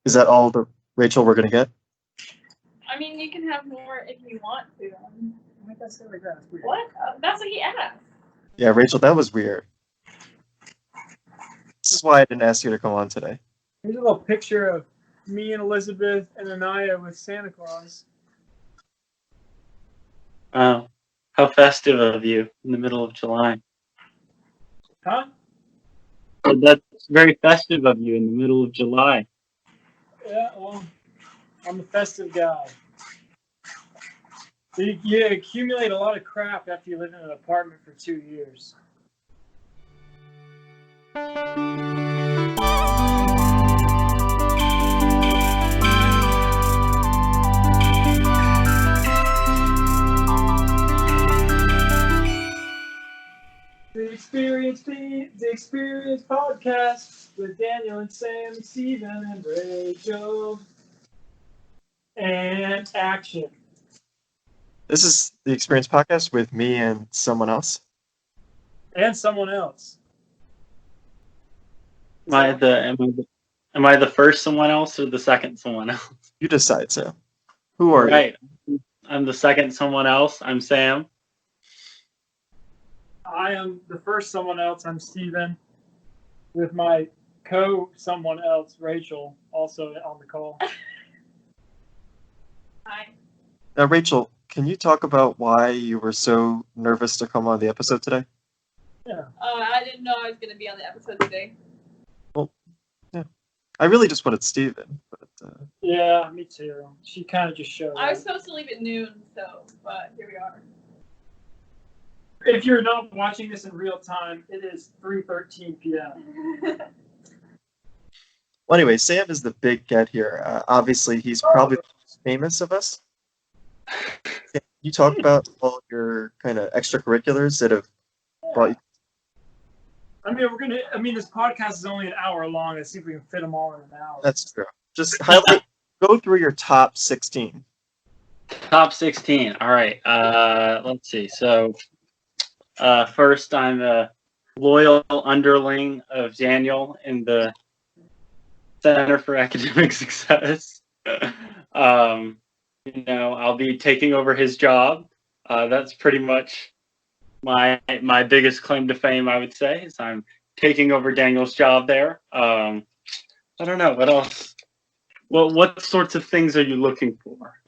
Is that all the Rachel we're gonna get? I mean, you can have more if you want to. Why did I say it like that? It's weird. What? That's what he asked. Yeah, Rachel, that was weird. This is why I didn't ask you to come on today. Here's a little picture of me and Elizabeth and Anaya with Santa Claus. Wow. How festive of you in the middle of July. Huh? That's very festive of you in the middle of July. Yeah, well, I'm a festive guy. So you accumulate a lot of crap after you live in an apartment for 2 years. The Experience podcast with Daniel and Sam, Steven and Rachel. And action. This is the Experience Podcast with me and someone else. And someone else. Am I the first someone else or the second someone else? You decide, Sam. Who are you? Right. I'm the second someone else. I'm Sam. I am the first someone else. I'm Steven. With my someone else, Rachel, also on the call. Hi. Now, Rachel, can you talk about why you were so nervous to come on the episode today? Yeah. I didn't know I was going to be on the episode today. I really just wanted Steven, but Yeah, me too. She kind of just showed up. I was supposed to leave at noon, but here we are. If you're not watching this in real time, it is 3:13 p.m. well, anyway, Sam is the big get here. Obviously, he's probably the most famous of us. Can you talk about all of your kind of extracurriculars that have brought you? This podcast is only an hour long. Let's see if we can fit them all in an hour. That's true. Just go through your top 16. Top 16. All right. Let's see. So, first, I'm a loyal underling of Daniel in the Center for Academic Success. I'll be taking over his job. That's pretty much my biggest claim to fame, I would say, is I'm taking over Daniel's job there. I don't know. What else? What sorts of things are you looking for?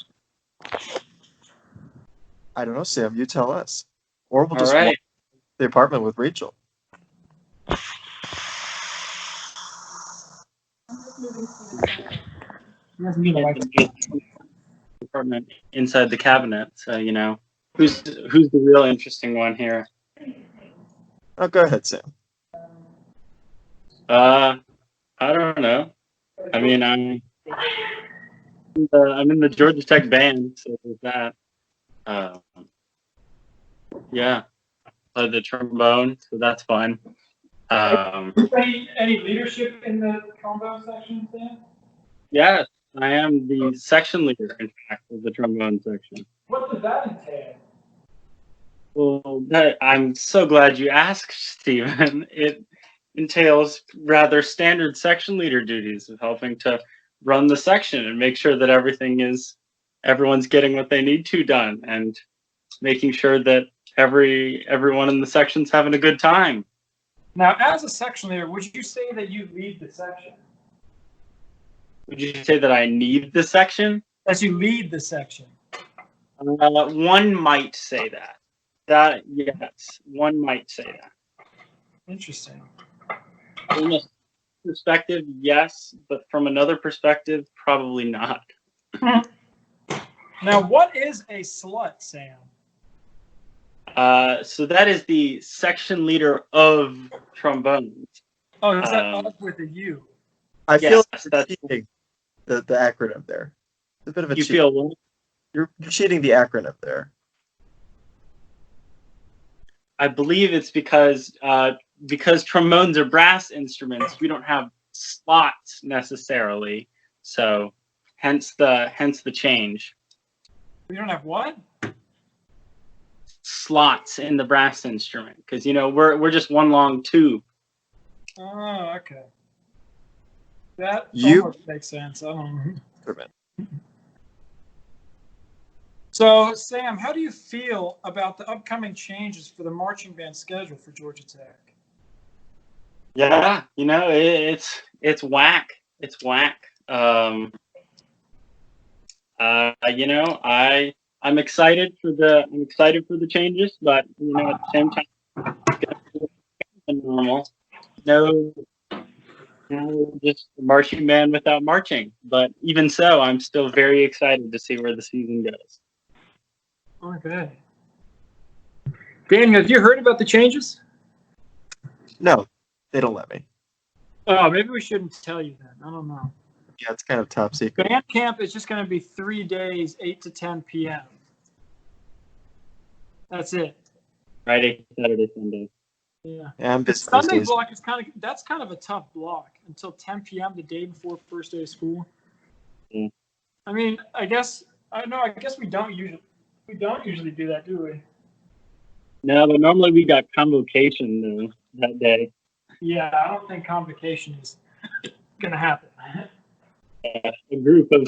I don't know, Sam. You tell us. Or we'll just All right. walk the apartment with Rachel. Apartment inside the cabinet. So, who's the real interesting one here? Oh, go ahead, Sam. I don't know. I mean, I'm in the Georgia Tech band, so there's that. Yeah, play the trombone, so that's fun. Any leadership in the trombone section, Sam? Yes, I am the section leader, in fact, of the trombone section. What does that entail? Well, I'm so glad you asked, Stephen. It entails rather standard section leader duties of helping to run the section and make sure that everyone's getting what they need to done, and making sure that everyone in the section's having a good time. Now, as a section leader, would you say that you lead the section? Would you say that I need the section? That you lead the section? One might say that. Yes, one might say that. Interesting. From a perspective, yes, but from another perspective, probably not. Now, what is a slut, Sam? So that is the section leader of trombones. Oh, is that up with a U? I feel Yes, like that's you're cheating the acronym there. It's a bit of a you cheat. feel what? You're cheating the acronym there. I believe it's because trombones are brass instruments. We don't have slots necessarily, so hence the change. We don't have what? Slots in the brass instrument, because we're just one long tube. Oh, okay. That You- almost makes sense. I don't know. Man. So, Sam, how do you feel about the upcoming changes for the marching band schedule for Georgia Tech? Yeah, it's whack. It's whack. I'm excited for the changes, but at the same time, it's gonna be normal. No, just a marching band without marching. But even so, I'm still very excited to see where the season goes. Okay. Daniel, have you heard about the changes? No, they don't let me. Oh, maybe we shouldn't tell you then. I don't know. Yeah, it's kind of top secret. Band camp is just going to be 3 days, 8 to 10 p.m. That's it. Friday, Saturday, Sunday. Yeah. Yeah, I'm The busy those Sunday days. block is that's kind of a tough block until 10 p.m. the day before first day of school. Yeah. I mean, I guess we don't usually do that, do we? No, but normally we got convocation though that day. Yeah, I don't think convocation is gonna happen. A group of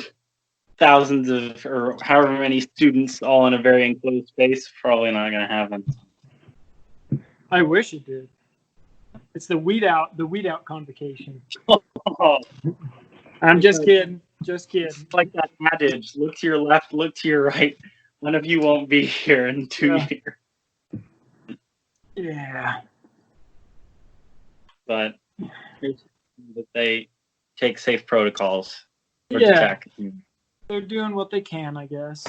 thousands of or however many students all in a very enclosed space, probably not going to happen. I wish it did. It's the weed out convocation. Oh, I'm just kidding. Just kidding. like that adage: look to your left, look to your right. One of you won't be here in 2 Yeah. years. Yeah. But that they take safe protocols for Yeah. Tech. They're doing what they can, I guess.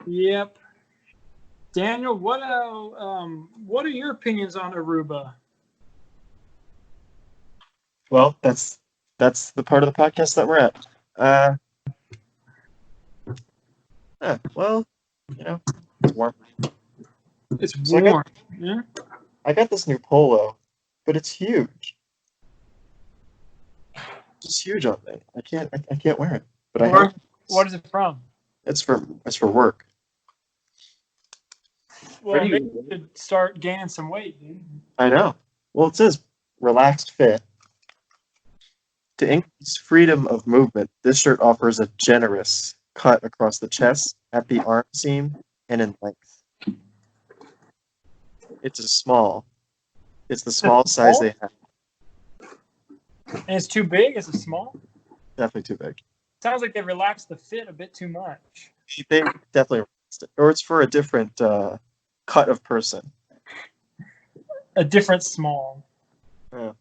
Yep. Daniel, what are your opinions on Aruba? Well, that's the part of the podcast that we're at. Well, it's warm. It's So I warm. Yeah. I got this new polo, but it's huge. It's huge on me. I can't wear it. But I have. What is it from? It's for work. Well, do you- maybe you should start gaining some weight, dude. I know. Well, it says relaxed fit. To increase freedom of movement, this shirt offers a generous cut across the chest, at the arm seam, and in length. It's a small. It's the small size they have. And it's too big? Is it small? Definitely too big. Sounds like they relaxed the fit a bit too much. They definitely relaxed it. Or it's for a different cut of person. A different small. Yeah.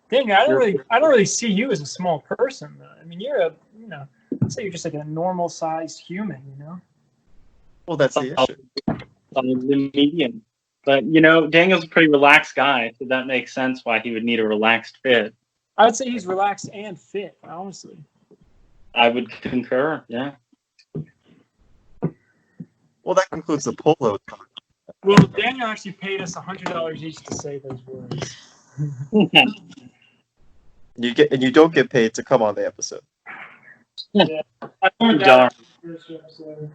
Dang, I don't really see you as a small person though. I mean, I'd say you're just like a normal sized human, Well, that's the issue. The medium. But Daniel's a pretty relaxed guy, so that makes sense why he would need a relaxed fit. I would say he's relaxed and fit, honestly. I would concur. Yeah. Well, that concludes the polo talk. Well, Daniel actually paid us $100 each to say those words. You don't get paid to come on the episode. I learned Darn. that in the first episode.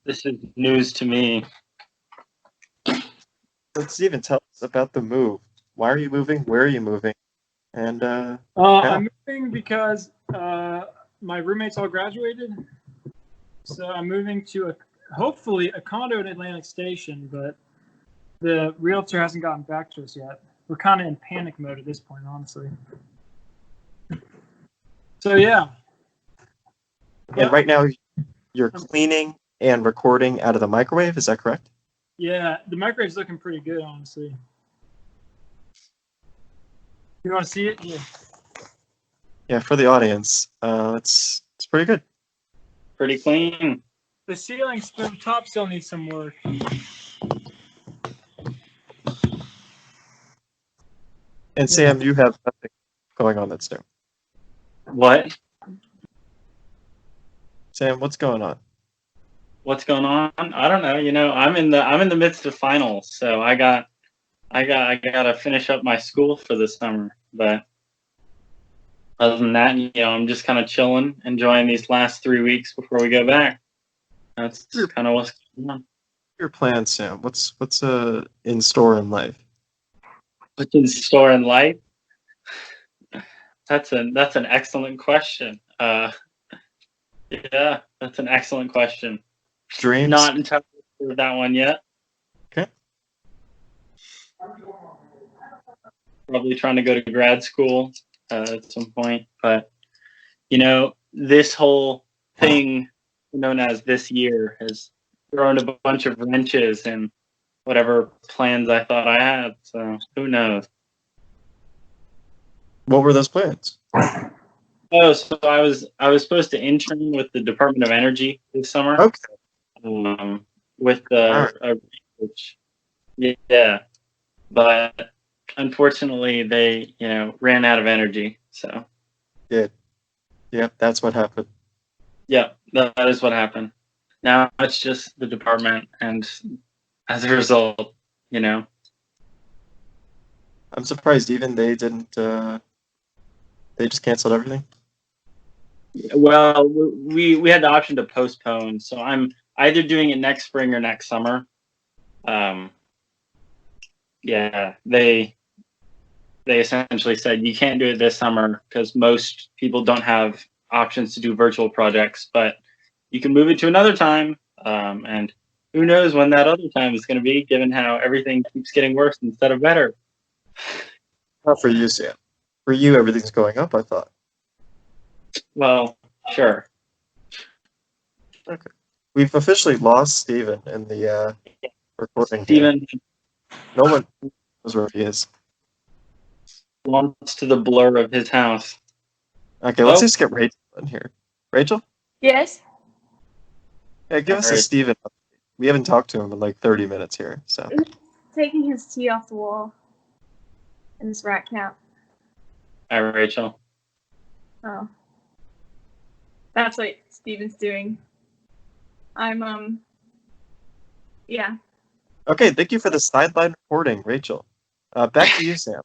This is news to me. So Steven, tell us about the move. Why are you moving? Where are you moving? And I'm moving because my roommates all graduated, so I'm moving to hopefully a condo in Atlantic Station, but the realtor hasn't gotten back to us yet. We're kind of in panic mode at this point, honestly. So yeah. and right now you're cleaning and recording out of the microwave. Is that correct? Yeah, the microwave's looking pretty good, honestly. You want to see it? Yeah. Yeah, for the audience, it's pretty good. Pretty clean. The ceiling, the top still needs some work. And Sam, you have nothing going on that's new. What? Sam, what's going on? What's going on? I don't know. I'm in the midst of finals, so I gotta finish up my school for the summer. But other than that, I'm just kind of chilling, enjoying these last 3 weeks before we go back. That's kind of what's going on. Your plans, Sam? What's in store in life? What's in store in life? That's an excellent question. Yeah, that's an excellent question. Dreams. Not entirely sure of that one yet. Okay. Probably trying to go to grad school at some point, but this whole thing known as this year has thrown a bunch of wrenches in whatever plans I thought I had. So who knows? What were those plans? Oh, so I was supposed to intern with the Department of Energy this summer. Okay. With research. Yeah, but unfortunately they ran out of energy. So Yeah, that's what happened. yeah, that is what happened. Now it's just the department, and as a result, I'm surprised even they didn't. They just canceled everything. well, we had the option to postpone. So I'm either doing it next spring or next summer. Yeah, they essentially said you can't do it this summer because most people don't have options to do virtual projects, but you can move it to another time. And who knows when that other time is going to be, given how everything keeps getting worse instead of better. Not for you, Sam. For you, everything's going up, I thought. Well, sure. Okay. We've officially lost Steven in the recording. Steven No one knows where he is. wants to the blur of his house. Okay, let's just get Rachel in here. Rachel? Yes. Yeah, give us a Alright. Steven update. We haven't talked to him in like 30 minutes here, so. Taking his tea off the wall. In his rat cap. Hi, Rachel. Oh. That's what Steven's doing. Yeah. Okay, thank you for the sideline reporting, Rachel. Back to you, Sam.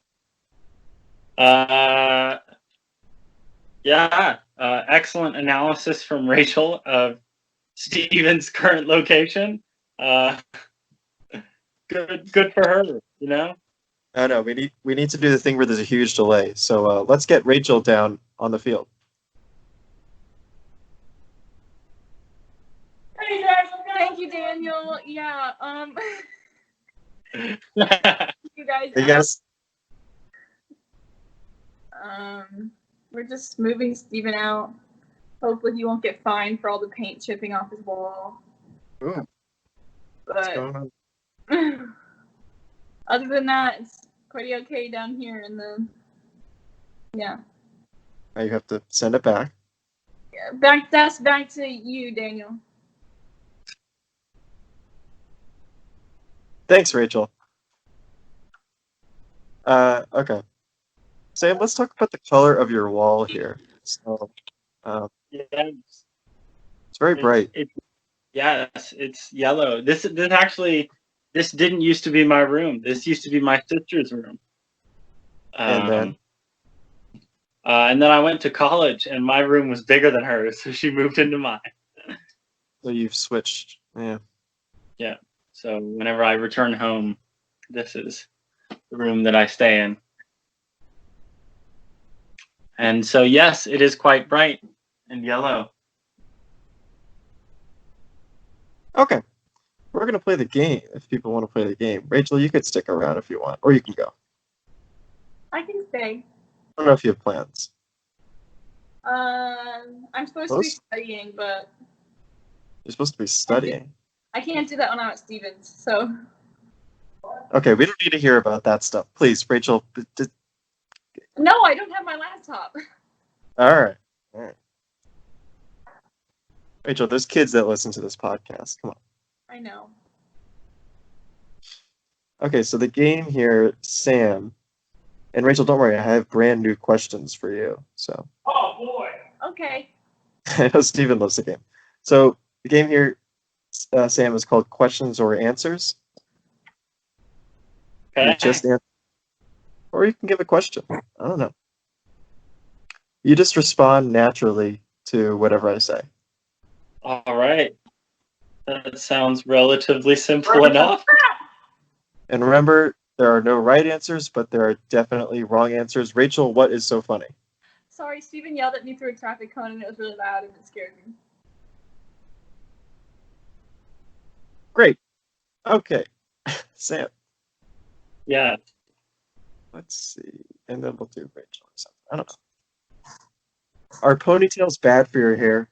Yeah. Excellent analysis from Rachel of Steven's current location. Good for her, I know, we need to do the thing where there's a huge delay, so let's get Rachel down on the field. Thank you, Daniel. Yeah, you guys. Hey, guys. We're just moving Steven out. Hopefully he won't get fined for all the paint chipping off his wall. Ooh, what's But going on? other than that, it's pretty okay down here in the. Yeah. Now you have to send it back. That's back to you, Daniel. Thanks, Rachel. Okay. Sam, let's talk about the color of your wall here. So, Yeah, it's very bright. Yes, it's yellow. This didn't used to be my room. This used to be my sister's room. And then? And then I went to college, and my room was bigger than hers, so she moved into mine. So you've switched. Yeah. Yeah. So whenever I return home, this is the room that I stay in. And so, yes, it is quite bright and yellow. Okay. We're going to play the game if people want to play the game. Rachel, you could stick around if you want, or you can go. I can stay. I don't know if you have plans. I'm supposed to be studying, but You're supposed to be studying. I can't do that when I'm at Stevens, so. Okay, we don't need to hear about that stuff. Please, Rachel. No, I don't have my laptop. All right. Rachel, there's kids that listen to this podcast. Come on. I know. Okay, so the game here, Sam, and Rachel, don't worry, I have brand new questions for you. So. Oh boy. Okay. I know Steven loves the game. So the game here, Sam, is called Questions or Answers. Okay. You just answer, or you can give a question. I don't know. You just respond naturally to whatever I say. All right. That sounds relatively simple enough. And remember, There are no right answers, but there are definitely wrong answers. Rachel, what is so funny? Sorry, Steven yelled at me through a traffic cone and it was really loud and it scared me. Great. Okay. Sam, Yeah. let's see. And then we'll do Rachel or something. I don't know. Are ponytails bad for your hair?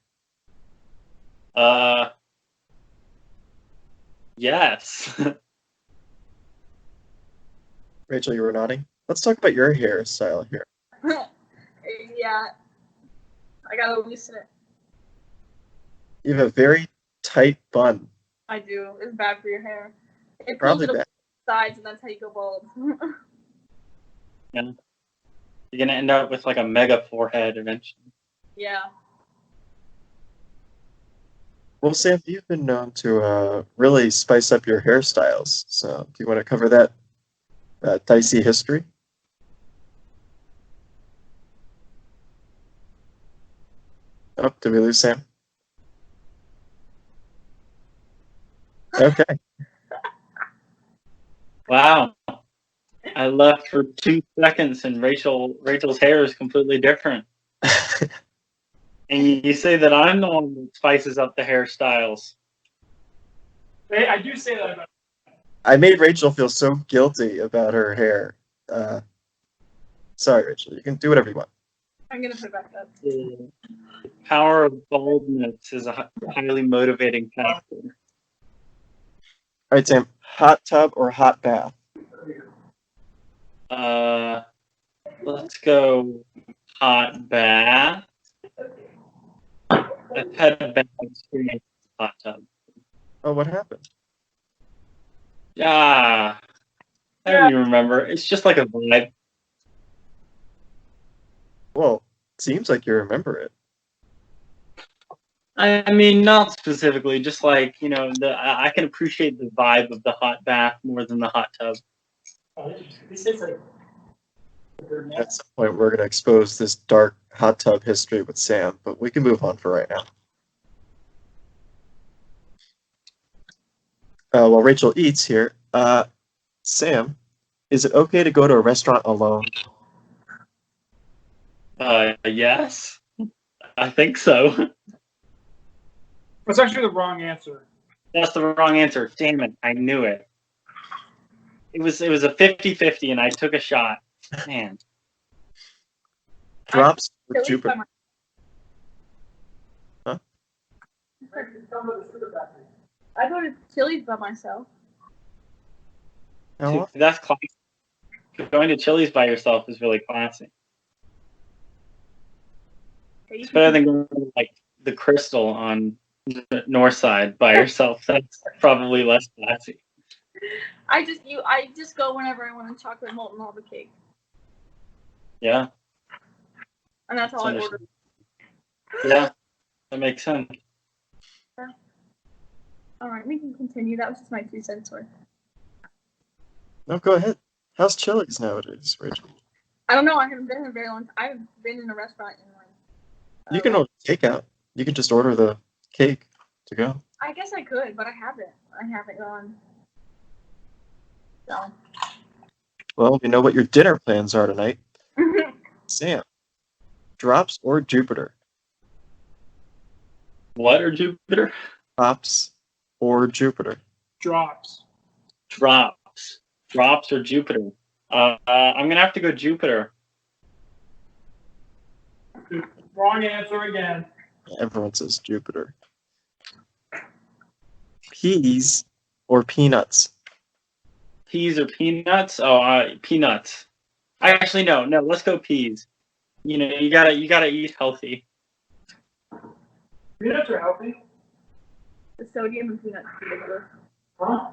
Yes. Rachel, you were nodding. Let's talk about your hairstyle here. Yeah. I gotta loosen it. You have a very tight bun. I do. It's bad for your hair. It pulls Probably it up bad. the sides and that's how you go bald. Yeah. You're gonna end up with like a mega forehead eventually. Yeah. Well, Sam, you've been known to really spice up your hairstyles. So, do you want to cover that dicey history? Oh, did we lose Sam? Okay. Wow. I left for 2 seconds and Rachel's hair is completely different. And you say that I'm the one that spices up the hairstyles. Hey, I do say that about. I made Rachel feel so guilty about her hair. Sorry, Rachel. You can do whatever you want. I'm gonna put it back up. The power of baldness is a highly motivating factor. All right, Sam. Hot tub or hot bath? Let's go hot bath. I've had a bad experience with hot tub. Oh, what happened? Yeah, I don't even remember. It's just like a vibe. Well, seems like you remember it. I mean, not specifically, just like, you know, I can appreciate the vibe of the hot bath more than the hot tub. At some point, we're going to expose this dark hot tub history with Sam, but we can move on for right now. While Rachel eats here, Sam, is it okay to go to a restaurant alone? Yes, I think so. That's actually the wrong answer. That's the wrong answer. Damn it, I knew it. It was a 50-50 and I took a shot. Man. Drops or Chili's Jupiter? by my- Huh? I go to Chili's by myself. How often? That's classy. Going to Chili's by yourself is really classy. Okay, It's better than going to like the Crystal on the north side by yourself. That's probably less classy. I just go whenever I want a chocolate molten lava cake, Yeah, and that's all I order. yeah, that makes sense. All right, we can continue. That was just my 2 cents worth. No, go ahead. How's Chili's nowadays, Rachel? I don't know. I haven't been in a very long time. I haven't been in a restaurant in like. You can order takeout. You can just order the cake to go. I guess I could, but I haven't. I haven't gone. So. Well, we know what your dinner plans are tonight. Sam, drops or Jupiter? What or Jupiter? Drops or Jupiter? Drops. Drops. Drops or Jupiter? I'm gonna have to go Jupiter. Wrong answer again. Everyone says Jupiter. Peas or peanuts? Peas or peanuts? Oh, peanuts. Actually, no. Let's go peas. You know, you gotta eat healthy. Peanuts are healthy. The sodium in peanuts is ridiculous. Huh?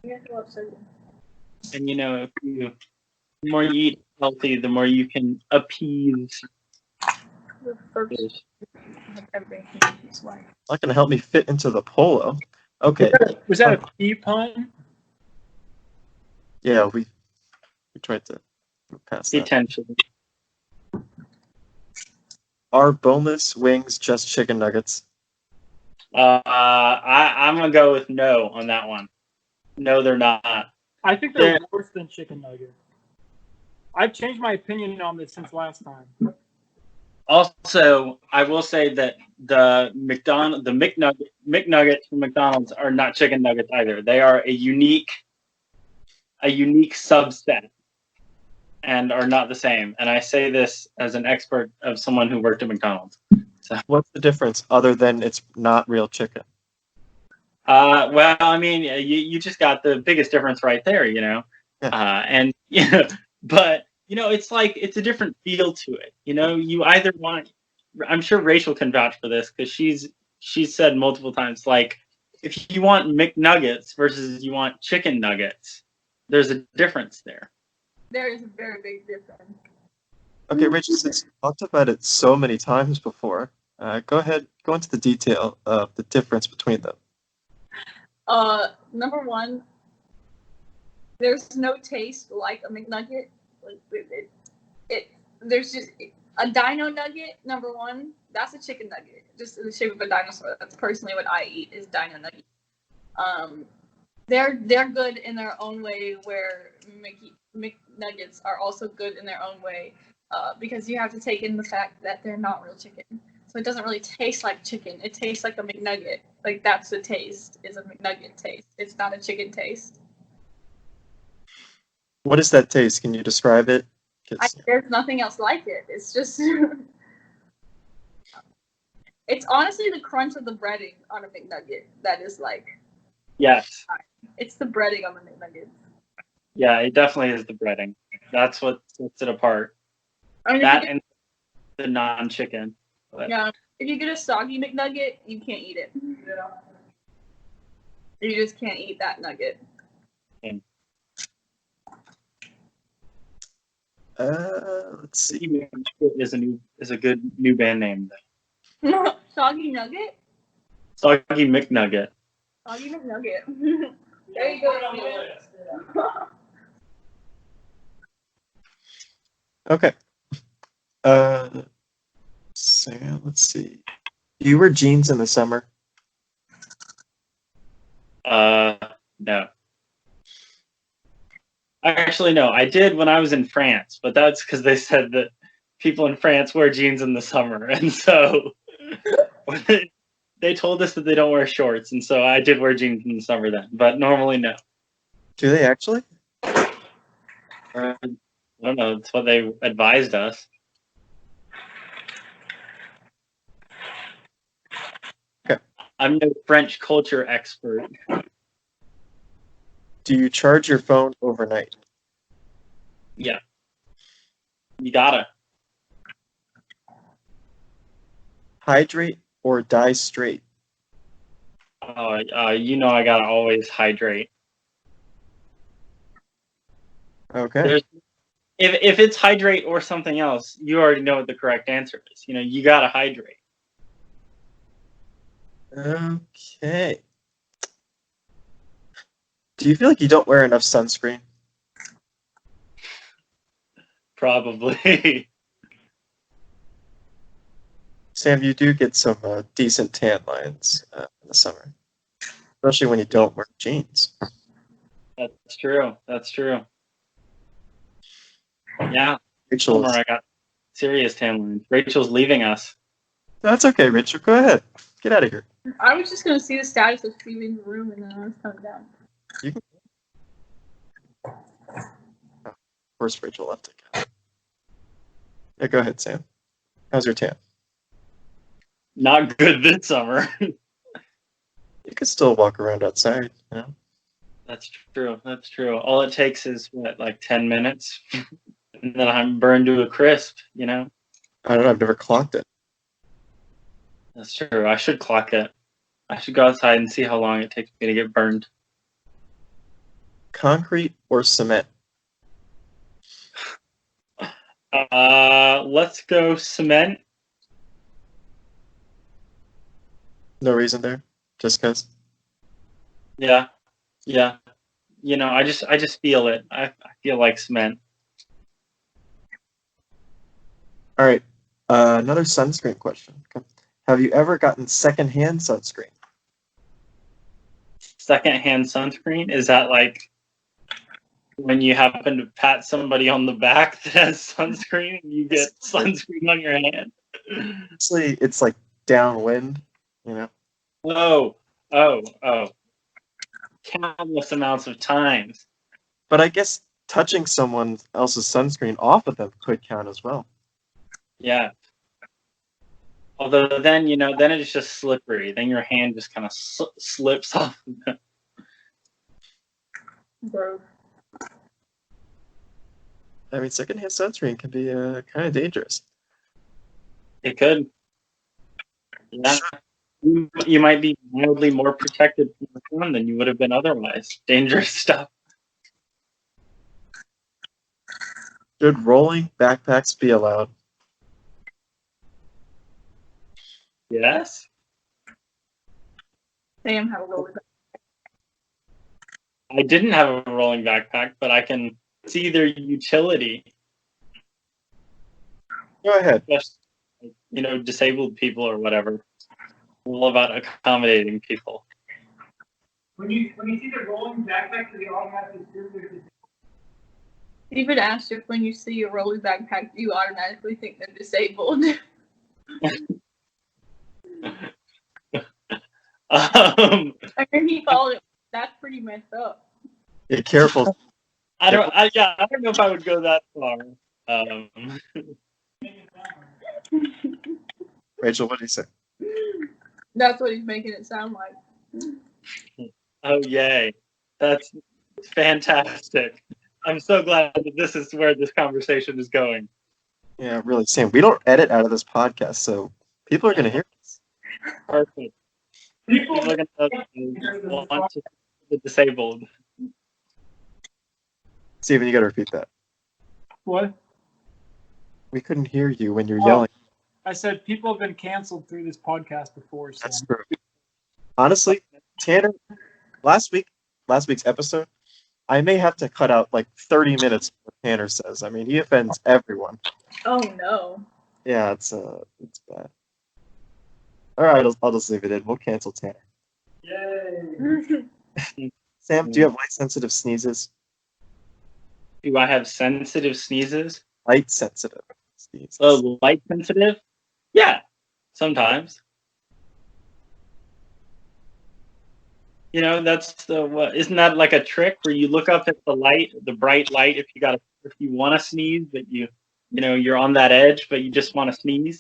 You guys love sodium. And you know, the more you eat healthy, the more you can appease. The first everything is why. Not going to help me fit into the polo. Okay. Was that a pea pun? Yeah, we tried to pass that. Potentially. Are boneless wings just chicken nuggets? I'm gonna go with no on that one. No, they're not. I think they're worse than chicken nuggets. I've changed my opinion on this since last time. Also, I will say that the McNuggets from McDonald's are not chicken nuggets either. They are a unique subset and are not the same. And I say this as an expert of someone who worked at McDonald's. So, What's the difference other than it's not real chicken? well, I mean, you just got the biggest difference right there, you know. Yeah. And but it's like it's a different feel to it. You know, you either want. I'm sure Rachel can vouch for this because she's said multiple times, like, if you want McNuggets versus you want chicken nuggets, there's a difference there. There is a very big difference. Okay, Rachel, since you talked about it so many times before, go ahead, go into the detail of the difference between them. Number one, there's no taste like a McNugget. Like there's just a dino nugget. Number one, that's a chicken nugget, just in the shape of a dinosaur. That's personally what I eat is dino nugget. They're good in their own way, where McNuggets are also good in their own way, because you have to take in the fact that they're not real chicken. So it doesn't really taste like chicken. It tastes like a McNugget. Like that's the taste, is a McNugget taste. It's not a chicken taste. What is that taste? Can you describe it? There's nothing else like it. It's just, it's honestly the crunch of the breading on a McNugget that is like. Yes. It's the breading on the McNuggets. Yeah, it definitely is the breading. That's what sets it apart. I mean, that and the non-chicken. Yeah, if you get a soggy McNugget, you can't eat it. Yeah. You just can't eat that nugget. Let's see. Is a good new band name. Soggy Nugget? Soggy McNugget. Soggy McNugget. There you go. Okay. So let's see. Do you wear jeans in the summer? No. Actually, no. I did when I was in France, but that's because they said that people in France wear jeans in the summer, and so they told us that they don't wear shorts, and so I did wear jeans in the summer then. But normally, no. Do they actually? I don't know. That's what they advised us. Okay. I'm no French culture expert. Do you charge your phone overnight? Yeah. You gotta. Hydrate or die straight? I gotta always hydrate. Okay. If it's hydrate or something else, you already know what the correct answer is. You gotta hydrate. Okay. Do you feel like you don't wear enough sunscreen? Probably. Sam, you do get some decent tan lines in the summer, especially when you don't wear jeans. That's true. That's true. Yeah. Rachel, Summer, I got serious tan lines. Rachel's leaving us. that's okay, Rachel. Go ahead. Get out of here. I was just gonna see the status of leaving the room, and then I was coming down. You can. Of course, Rachel left again. Yeah, go ahead, Sam. How's your tan? Not good this summer. You could still walk around outside, you know? That's true. That's true. All it takes is like 10 minutes, and then I'm burned to a crisp. I don't know. I've never clocked it. That's true. I should clock it. I should go outside and see how long it takes me to get burned. Concrete or cement? Let's go cement. No reason there? Just because? Yeah. I just feel it. I feel like cement. All right. Another sunscreen question. Have you ever gotten secondhand sunscreen? Secondhand sunscreen? Is that like when you happen to pat somebody on the back that has sunscreen and you get sunscreen on your hand. Actually, it's like downwind, you know. Oh. Countless amounts of times. But I guess touching someone else's sunscreen off of them could count as well. Yeah. Although then, then it's just slippery. Then your hand just kind of slips off. Bro. I mean, secondhand sunscreen can be kind of dangerous. It could. Yeah. You might be mildly more protected from the sun than you would have been otherwise. Dangerous stuff. Should rolling backpacks be allowed? Yes. Sam had a rolling backpack. I didn't have a rolling backpack, but I can see their utility. Go ahead. Especially, disabled people or whatever. All about accommodating people. When you see the rolling backpack, do they automatically assume they're disabled? Even asked if when you see a rolling backpack, you automatically think they're disabled. I And he followed it. That's pretty messed up. Be careful. don't know if I would go that far. Rachel, what do you say? That's what he's making it sound like. Oh, yay. That's fantastic. I'm so glad that this is where this conversation is going. Yeah, really, Sam. We don't edit out of this podcast, so people are going to hear this. Perfect. People are going to want to the disabled. Steven, you got to repeat that. What? We couldn't hear you when you're yelling. I said people have been canceled through this podcast before. So. That's true. Honestly, Tanner, last week's episode, I may have to cut out like 30 minutes of what Tanner says. I mean, he offends everyone. Oh no. Yeah, it's bad. All right, I'll just leave it in. We'll cancel Tanner. Yay! Sam, do you have light sensitive sneezes? Do I have sensitive sneezes? Light sensitive sneezes. Oh, light sensitive? Yeah, sometimes. That's isn't that like a trick where you look up at the bright light if you want to sneeze, but you're on that edge, but you just want to sneeze?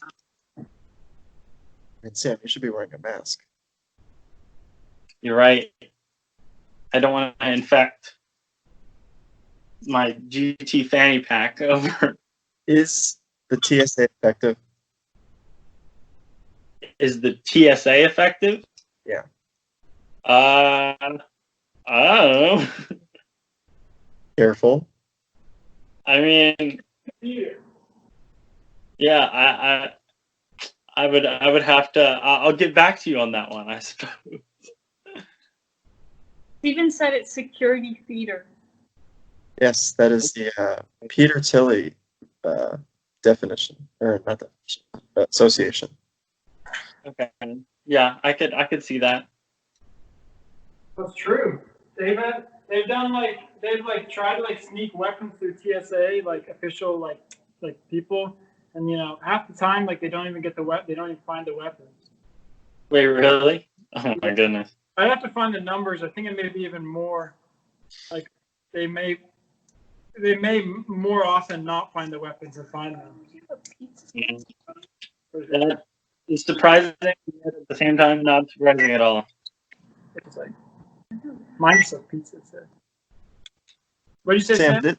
And Sam, you should be wearing a mask. You're right. I don't want to infect my GT fanny pack over. Is the TSA effective? Is the TSA effective? Yeah. I don't know. Careful. I mean, yeah, I would have to. I'll get back to you on that one, I suppose. Steven said it's security feeder. Yes, that is the Peter Tilley definition, or not definition, association. Okay. Yeah, I could see that. That's true. They've tried to sneak weapons through TSA, official people, and half the time they don't even get they don't even find the weapons. Wait, really? Oh my goodness. I have to find the numbers. I think it may be even more. They may more often not find the weapons than find them. That is surprising, yet at the same time not surprising at all. It's Microsoft Pizza said. What did you say, Sam?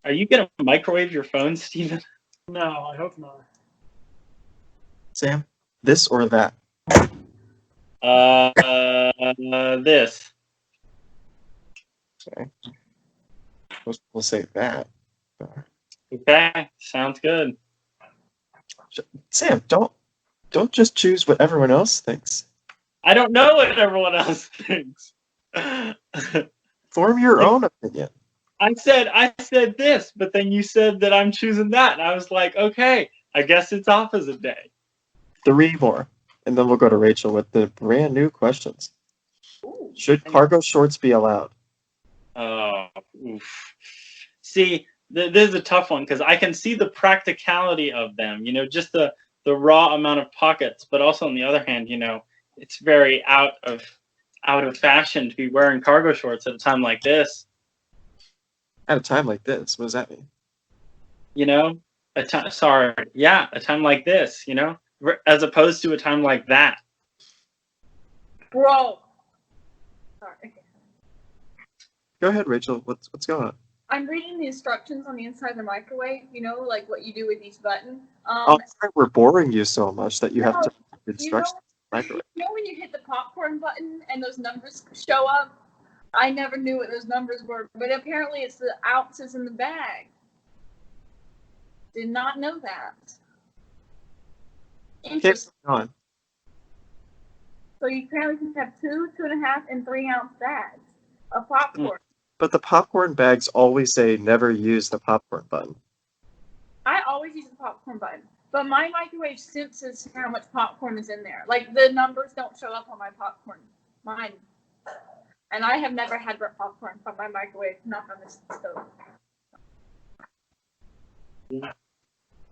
Are you gonna microwave your phone, Steven? No, I hope not. Sam, this or that? This. Okay. We'll say that. Okay, sounds good. Sam, don't just choose what everyone else thinks. I don't know what everyone else thinks. Form your own opinion. I said this, but then you said that I'm choosing that, and I was like, okay, I guess it's opposite day. 3 more, and then we'll go to Rachel with the brand new questions. Ooh. Should cargo shorts be allowed? Oh Oof. See, this is a tough one because I can see the practicality of them. Just the raw amount of pockets, but also on the other hand, it's very out of fashion to be wearing cargo shorts at a time like this. At a time like this, what does that mean? A time like this. As opposed to a time like that. Bro. Sorry. Go ahead, Rachel. What's going on? I'm reading the instructions on the inside of the microwave, like what you do with each button. Oh, sorry, we're boring you so much that you have to read You know, instructions. Microwave. when you hit the popcorn button and those numbers show up? I never knew what those numbers were, but apparently it's the ounces in the bag. Did not know that. Interesting. On. So you apparently can have 2, 2.5, and 3 ounce bags of popcorn. But the popcorn bags always say never use the popcorn button. I always use the popcorn button, but my microwave senses how much popcorn is in there. Like the numbers don't show up on my popcorn. Mine. And I have never had popcorn from my microwave, not on this stove. Yeah.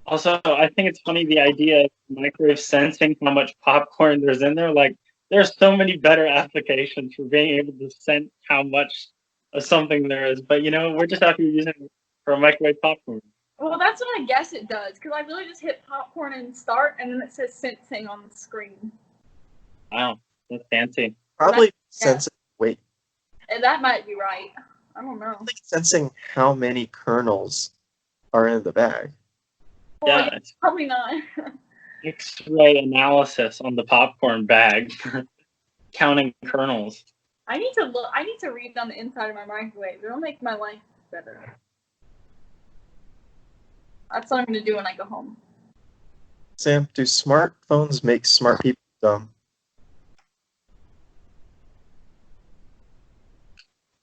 Also, I think it's funny the idea of microwave sensing how much popcorn there's in there. Like, there's so many better applications for being able to sense how much of something there is. But, we're just out here using it for microwave popcorn. Well, that's what I guess it does, because I really just hit popcorn and start, and then it says sensing on the screen. Wow, that's fancy. Probably sensing weight. And that might be right. I don't know. Like sensing how many kernels are in the bag. Well, Yeah, it's probably not. X-ray analysis on the popcorn bag for counting kernels. I need to look. I need to read on the inside of my microwave. It'll make my life better. That's what I'm going to do when I go home. Sam, do smartphones make smart people dumb?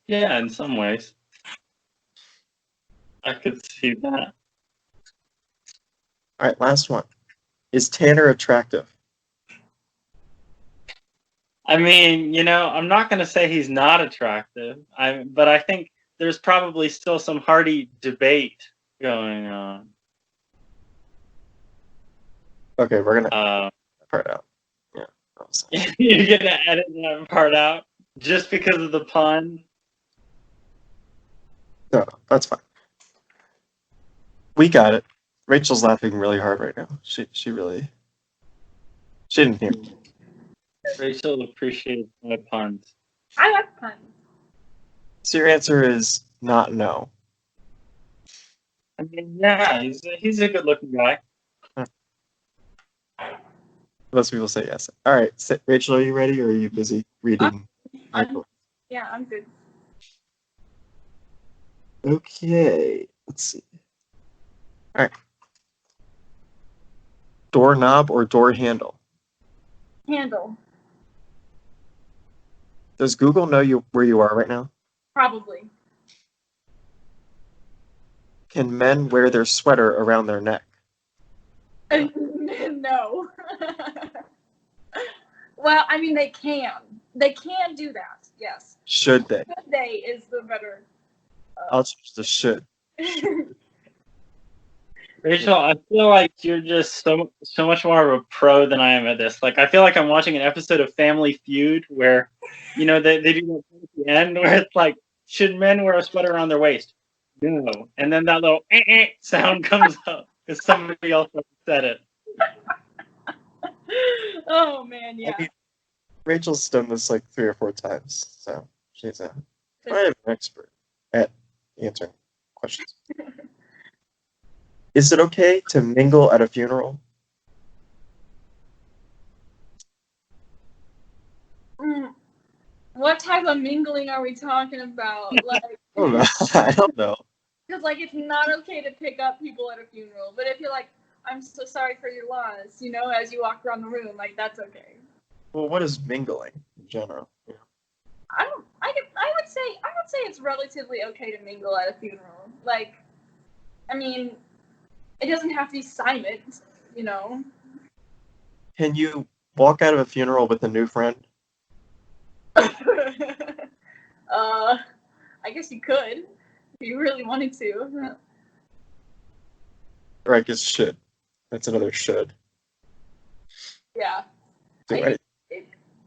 Yeah, in some ways. I could see that. All right, last one. Is Tanner attractive? I mean, I'm not going to say he's not attractive, but I think there's probably still some hearty debate going on. Okay, we're going to part out. Yeah. You're going to edit that part out just because of the pun? No, that's fine. We got it. Rachel's laughing really hard right now. She didn't hear me. Rachel appreciates my puns. I like puns. So your answer is not no. I mean, yeah, he's a good-looking guy. Most people say yes. All right, Rachel, are you ready, or are you busy reading? Yeah, I'm good. Okay, let's see. All right. Doorknob or door handle? Handle. Does Google know where you are right now? Probably. Can men wear their sweater around their neck? No. Well, I mean, they can. They can do that, yes. Should they? Should they is the better. I'll choose the should. Rachel, I feel like you're just so much more of a pro than I am at this. Like, I feel like I'm watching an episode of Family Feud where, they do that at the end where it's like, should men wear a sweater around their waist? No. And then that little sound comes up because somebody else said it. Oh, man, yeah. I mean, Rachel's done this like 3 or 4 times, so she's an expert at answering questions. Is it okay to mingle at a funeral? What type of mingling are we talking about? Like, I don't know. Because, like, it's not okay to pick up people at a funeral. But if you're like, I'm so sorry for your loss, as you walk around the room, like, that's okay. Well, what is mingling in general? Yeah. I would say it's relatively okay to mingle at a funeral. Like, I mean, it doesn't have to be silent, Can you walk out of a funeral with a new friend? I guess you could. you really wanted to. Or I guess should. That's another should. Yeah. Do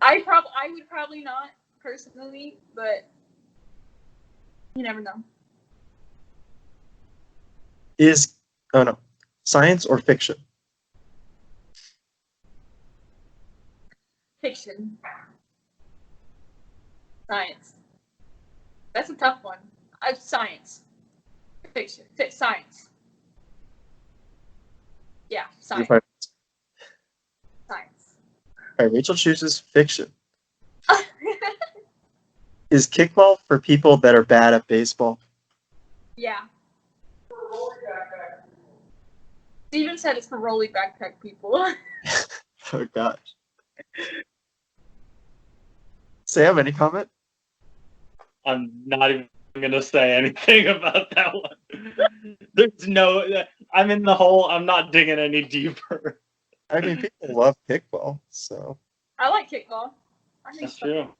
I would probably not personally, but you never know. Science or fiction? Fiction. Science. That's a tough one. Science. Fiction. Science. Yeah, science. All Science. right, Rachel chooses fiction. Is kickball for people that are bad at baseball? Yeah. Steven said it's for rolly backpack people. Oh gosh. Sam, any comment? I'm not even gonna say anything about that one. There's no. I'm in the hole. I'm not digging any deeper. I mean, people love kickball, so. I like kickball. I think That's so. true.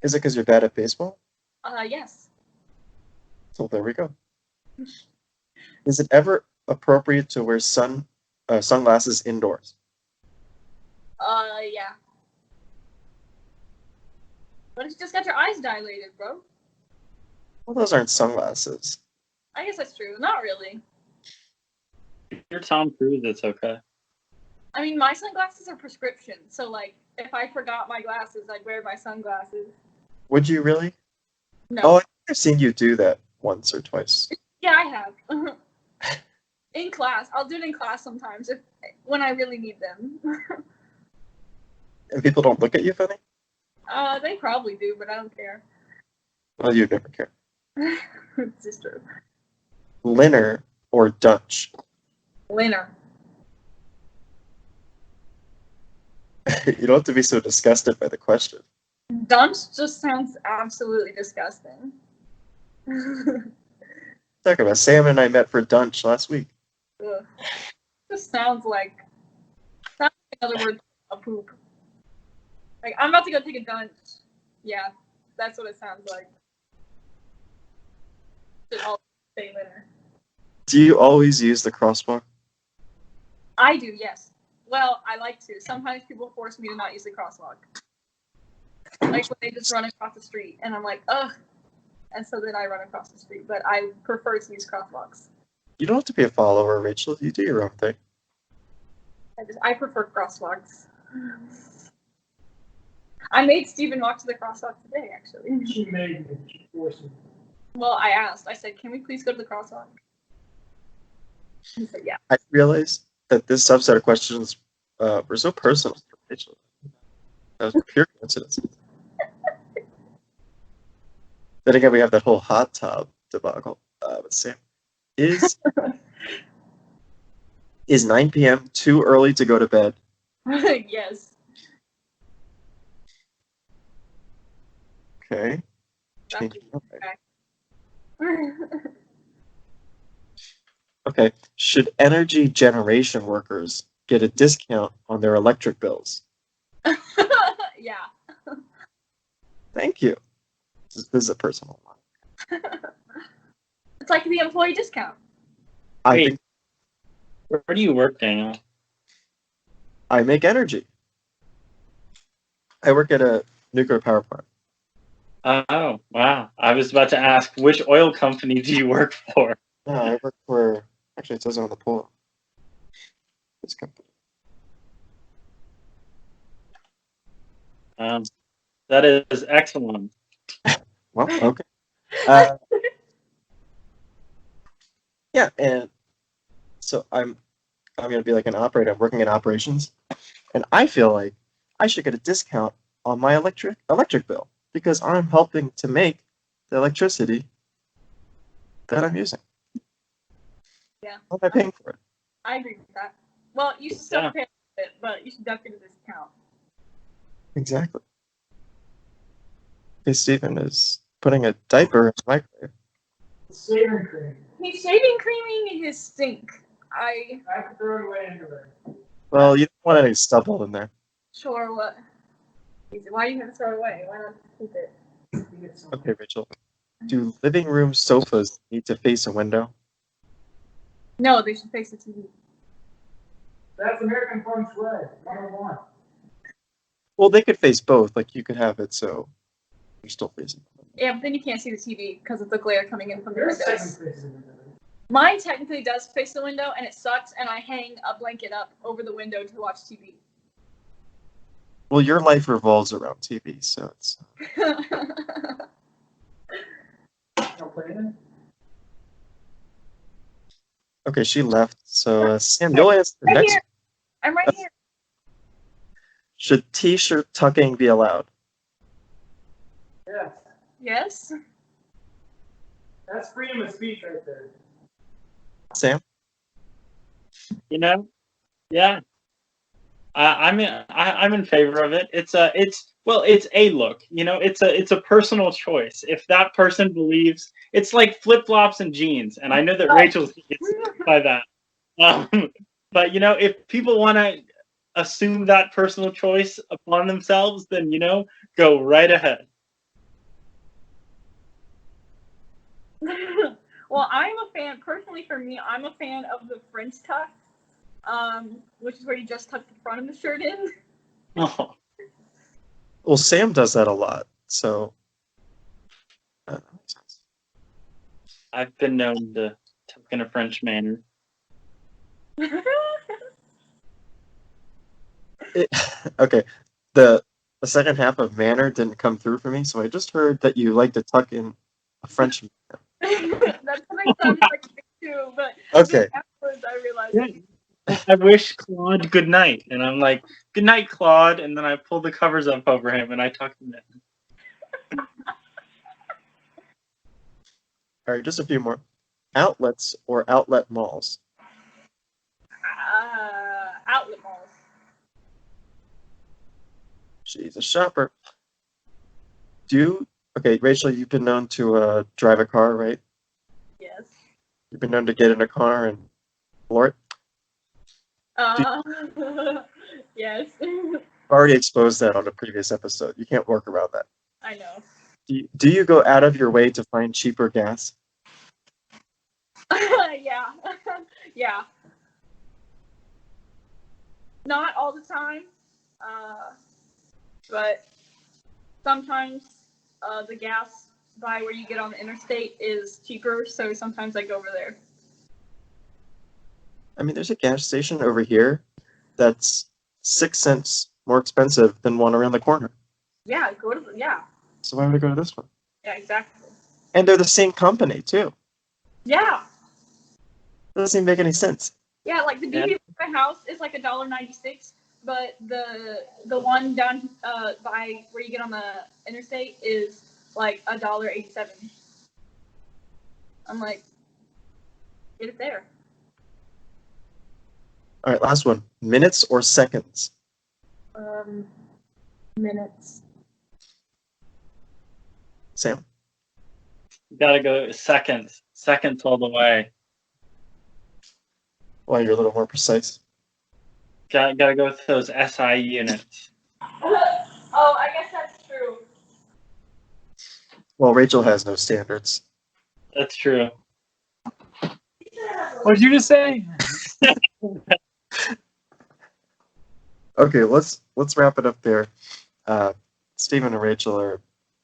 Is it because you're bad at baseball? Yes. So there we go. Is it ever appropriate to wear sunglasses indoors? Yeah. What if you just got your eyes dilated, bro? Well, those aren't sunglasses. I guess that's true. Not really. You're Tom Cruise. It's okay. I mean, my sunglasses are prescription, so like, if I forgot my glasses, I'd wear my sunglasses. Would you really? No. Oh, I think I've seen you do that once or twice. Yeah, I have. In class, I'll do it in class sometimes when I really need them. And people don't look at you funny? They probably do, but I don't care. Well, you'd never care. It's just true. Linner or Dutch? Winner. You don't have to be so disgusted by the question. Dunce just sounds absolutely disgusting. Talk about Sam and I met for Dunch last week. Ugh. Just sounds like another word for poop. Like, I'm about to go take a dunch. Yeah, that's what it sounds like. Should all say winner. Do you always use the crosswalk? I do, yes. Well, I like to. Sometimes people force me to not use the crosswalk. Like when they just run across the street, and I'm like, ugh. And so then I run across the street, but I prefer to use crosswalks. You don't have to be a follower, Rachel. You do your own thing. I prefer crosswalks. I made Steven walk to the crosswalk today, actually. She made me. She forced me. Well, I asked. I said, can we please go to the crosswalk? He said, yeah. I realized that this subset of questions were so personal for Rachel. That was pure coincidence. Then again, we have that whole hot tub debacle with Sam. Is 9 p.m. too early to go to bed? Yes. Okay. That's Change my mind. Okay. Should energy generation workers get a discount on their electric bills? Yeah. Thank you. This is a personal one. It's like the employee discount. I Wait. think Where do you work, Daniel? I make energy. I work at a nuclear power plant. Oh, wow. I was about to ask, which oil company do you work for? No, I work for, actually it says it on the poll. This company. That is excellent. Well, okay. Yeah, and so I'm gonna be like an operator. I'm working in operations, and I feel like I should get a discount on my electric bill because I'm helping to make the electricity that I'm using. Yeah. How am I paying for it? I agree with that. Well, you should still Yeah. pay for it, but you should definitely get a discount. Exactly. Hey, Stephen is putting a diaper in the microwave. Shaving cream. He's shaving creaming his sink. I have to throw it away anyway. Well, you don't want any stubble in there. Sure, what? Why are you going to throw it away? Why not keep it? Okay, Rachel. Do living room sofas need to face a window? No, they should face the TV. That's American feng shui. 101. Well, they could face both. Like you could have it so you're still facing. Yeah, but then you can't see the TV because of the glare coming in from the There's windows. 7 faces in there. Mine technically does face the window, and it sucks. And I hang a blanket up over the window to watch TV. Well, your life revolves around TV, so it's. No plan? Okay, she left. So Sam, you'll answer the Right next. here. I'm right here. Should T-shirt tucking be allowed? Yes. Yes. That's freedom of speech right there. Sam? You know, yeah. I'm in favor of it. It's a look. You know, it's a personal choice. If that person believes it's like flip flops and jeans, and I know that Rachel gets by that. But you know, if people want to assume that personal choice upon themselves, then you know, go right ahead. Well, I'm a fan. Personally, for me, I'm a fan of the French tuck, which is where you just tuck the front of the shirt in. Oh, Well, Sam does that a lot. So. I've been known to tuck in a French manner. Okay, the second half of manner didn't come through for me, so I just heard that you like to tuck in a French. That's what I sounded like too, but Okay, afterwards I realized. Yeah. I wish Claude good night, and I'm like, good night, Claude, and then I pull the covers up over him and I tuck him in. all right, just a few more. Outlets or outlet malls? Outlet malls. She's a shopper. Okay, Rachel, you've been known to drive a car, right? Yes. You've been known to get in a car and floor it. Yes. Already exposed that on a previous episode. You can't work around that. I know. Do you go out of your way to find cheaper gas? Yeah. Yeah. Not all the time, but sometimes the gas by where you get on the interstate is cheaper, so sometimes I go over there. I mean, there's a gas station over here that's 6 cents more expensive than one around the corner. Yeah, yeah, So why would I go to this one? yeah, exactly. And they're the same company too. Yeah, Doesn't even make any sense. yeah. Like the BB at my house is like $1.96, but the one down by where you get on the interstate is like $1.87. I'm like, get it there. All right, last one. Minutes or seconds? Minutes. Sam? Gotta go seconds all the way. Well, you're a little more precise. Gotta go with those SI units. Oh, I guess that's true. Well, Rachel has no standards. That's true. What did you just say? Okay, let's wrap it up there. Stephen and Rachel are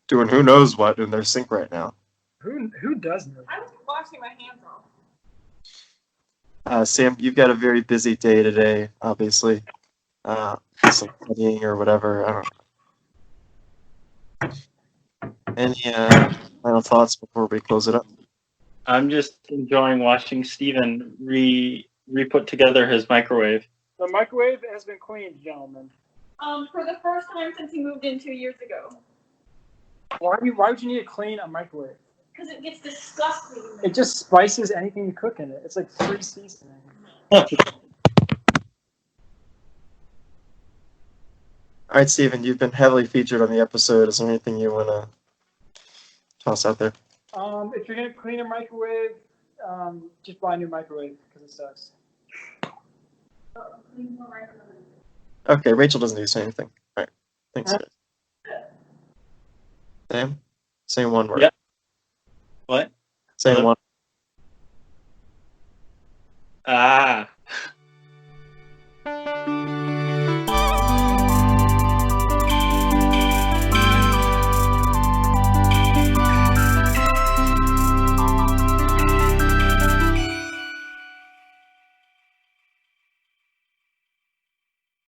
doing who knows what in their sink right now. Who does know? I was washing my hands off. Sam, you've got a very busy day today, obviously. Some studying or whatever. I don't know. Any final thoughts before we close it up? I'm just enjoying watching Steven re-put together his microwave. The microwave has been cleaned, gentlemen. For the first time since he moved in 2 years ago. Why would you need to clean a microwave? Because it gets disgusting. It just spices anything you cook in it. It's like free seasoning. All right, Stephen, you've been heavily featured on the episode. Is there anything you want to toss out there? If you're gonna clean a microwave, just buy a new microwave because it sucks. Okay, Rachel doesn't need to say anything. All right, thanks, guys. Sam, say one word. Yep. What? Say Hello? one. Ah.